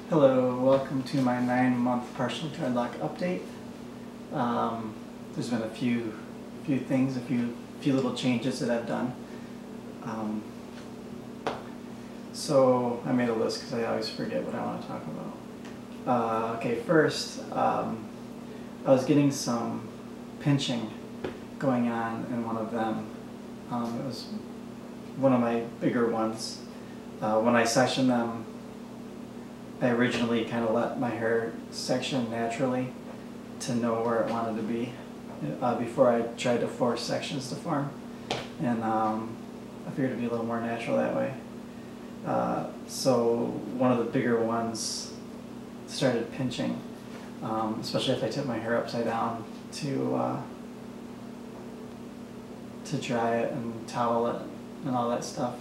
Hello, welcome to my 9-month partial dreadlock update. There's been a few things, a few little changes that I've done. So I made a list because I always forget what I want to talk about. Okay, first, I was getting some pinching going on in one of them. It was one of my bigger ones. When I sectioned them, I originally kind of let my hair section naturally to know where it wanted to be before I tried to force sections to form, and I figured it'd be a little more natural that way. So one of the bigger ones started pinching, especially if I tip my hair upside down to dry it and towel it and all that stuff.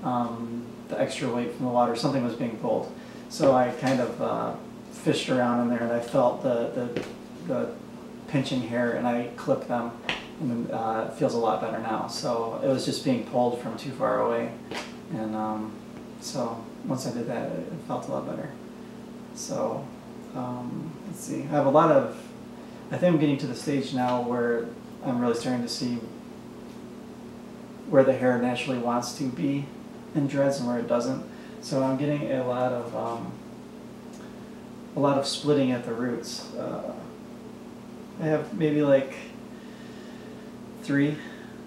The extra weight from the water, something was being pulled. So I kind of fished around in there, and I felt the pinching hair, and I clipped them, and it feels a lot better now. So it was just being pulled from too far away, and so once I did that, it felt a lot better. So let's see. I think I'm getting to the stage now where I'm really starting to see where the hair naturally wants to be in dreads and where it doesn't. So I'm getting a lot of splitting at the roots. I have maybe like 3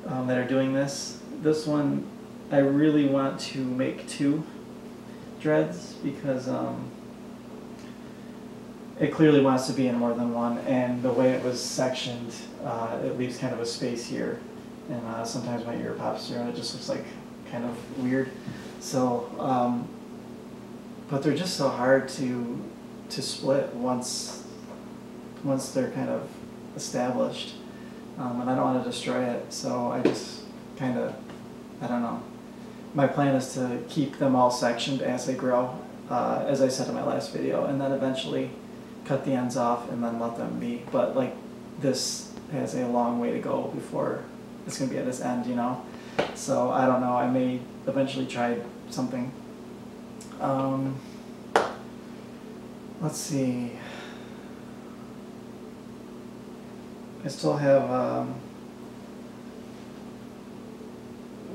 that are doing this. This one, I really want to make 2 dreads because it clearly wants to be in more than one, and the way it was sectioned, it leaves kind of a space here, and sometimes my ear pops through and it just looks like kind of weird. So, but they're just so hard to split once they're kind of established, and I don't want to destroy it. So I just kind of, I don't know. My plan is to keep them all sectioned as they grow, as I said in my last video, and then eventually cut the ends off and then let them be. But like this has a long way to go before it's going to be at its end, you know. So I don't know. I may eventually try something. Let's see. I still have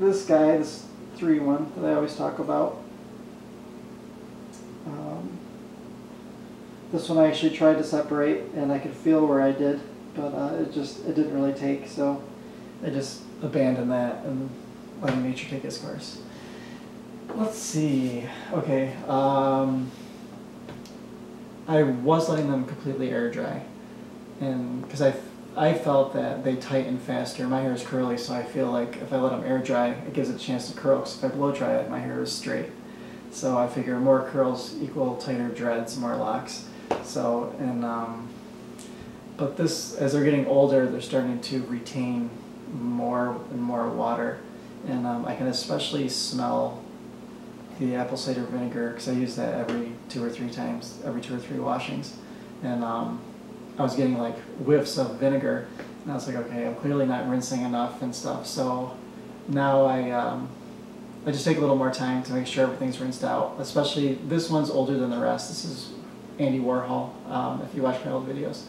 this guy, this 3-1 that I always talk about. This one I actually tried to separate, and I could feel where I did, but it didn't really take. So I just abandoned that and letting nature take its course. Let's see. Okay. I was letting them completely air dry, and because I felt that they tighten faster. My hair is curly, so I feel like if I let them air dry, it gives it a chance to curl. Because if I blow dry it, my hair is straight. So I figure more curls equal tighter dreads, more locks. So but this, as they're getting older, they're starting to retain more and more water, and I can especially smell the apple cider vinegar because I use that every 2 or 3 times, every 2 or 3 washings, and I was getting like whiffs of vinegar, and I was like, okay, I'm clearly not rinsing enough and stuff. So now I just take a little more time to make sure everything's rinsed out. Especially this one's older than the rest. This is Andy Warhol, if you watch my old videos,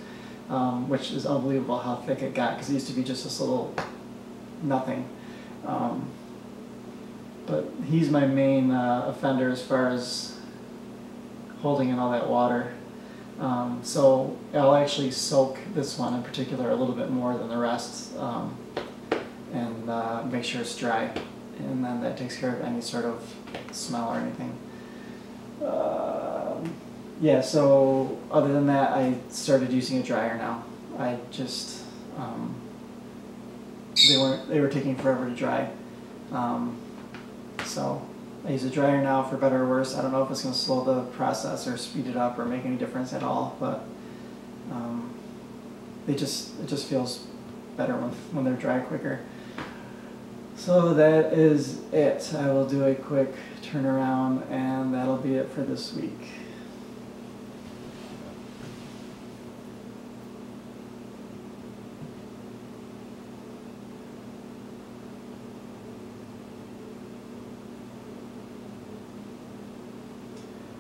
which is unbelievable how thick it got because it used to be just this little nothing. But he's my main offender as far as holding in all that water. So I'll actually soak this one in particular a little bit more than the rest, and make sure it's dry, and then that takes care of any sort of smell or anything. Yeah, so other than that, I started using a dryer now. I just, they were taking forever to dry. So I use a dryer now for better or worse. I don't know if it's going to slow the process or speed it up or make any difference at all, but it just feels better when they're dry quicker. So that is it. I will do a quick turnaround, and that'll be it for this week.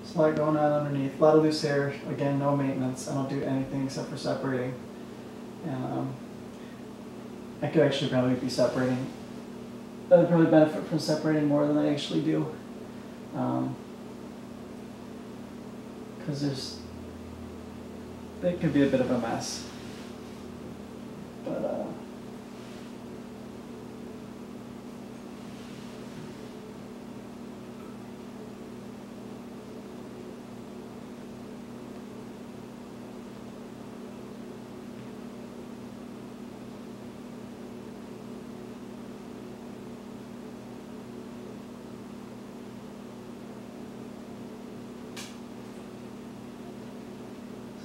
There's a lot going on underneath. A lot of loose hair. Again, no maintenance. I don't do anything except for separating. And I could actually probably be separating. I would probably benefit from separating more than I actually do. Because it could be a bit of a mess. But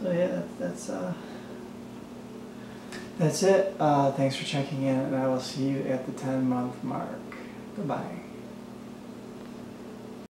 so yeah, that's it. Thanks for checking in, and I will see you at the 10-month mark. Goodbye.